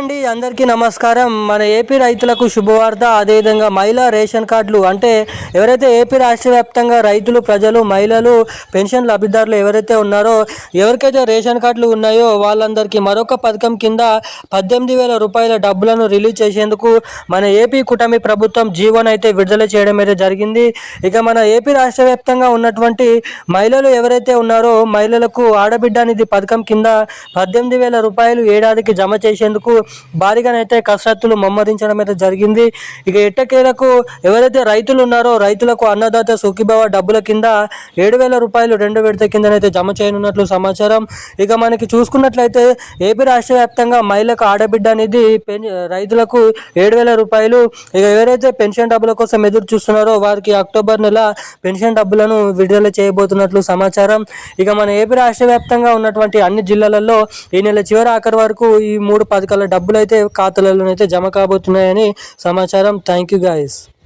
అండి, అందరికీ నమస్కారం. మన ఏపీ రైతులకు శుభవార్త. అదేవిధంగా మహిళా రేషన్ కార్డులు అంటే ఎవరైతే ఏపీ రాష్ట్ర వ్యాప్తంగా రైతులు, ప్రజలు, మహిళలు, పెన్షన్ లబ్ధిదారులు ఎవరైతే ఉన్నారో, ఎవరికైతే రేషన్ కార్డులు ఉన్నాయో వాళ్ళందరికీ మరొక పథకం కింద 18,000 రూపాయల డబ్బులను రిలీజ్ చేసేందుకు మన ఏపీ కూటమి ప్రభుత్వం జీవోను అయితే విడుదల చేయడం అయితే జరిగింది. ఇక మన ఏపీ రాష్ట్ర వ్యాప్తంగా ఉన్నటువంటి మహిళలు ఎవరైతే ఉన్నారో మహిళలకు ఆడబిడ్డ నిధి పథకం కింద 18,000 రూపాయలు ఏడాదికి జమ చేసేందుకు భారీగానైతే కసరత్తులు ముమ్మరించడం అయితే జరిగింది. ఇక ఎట్టకేలకు ఎవరైతే రైతులు ఉన్నారో రైతులకు అన్నదాత సుఖీభవ డబ్బుల కింద 7,000 రూపాయలు 2 విడత కిందనైతే జమ చేయనున్నట్లు సమాచారం. ఇక మనకి చూసుకున్నట్లయితే ఏపీ రాష్ట్ర వ్యాప్తంగా మహిళలకు ఆడబిడ్డ అనేది రైతులకు 7,000 రూపాయలు. ఇక ఎవరైతే పెన్షన్ డబ్బుల కోసం ఎదురు చూస్తున్నారో వారికి అక్టోబర్ నెల పెన్షన్ డబ్బులను విడుదల చేయబోతున్నట్లు సమాచారం. ఇక మన ఏపీ రాష్ట్ర వ్యాప్తంగా ఉన్నటువంటి అన్ని జిల్లాలలో ఈ నెల చివరి ఆఖరి వరకు ఈ 3 పథకాల డబ్బులు అయితే ఖాతాలలో అయితే జమ కాబోతున్నాయని సమాచారం. Thank you guys.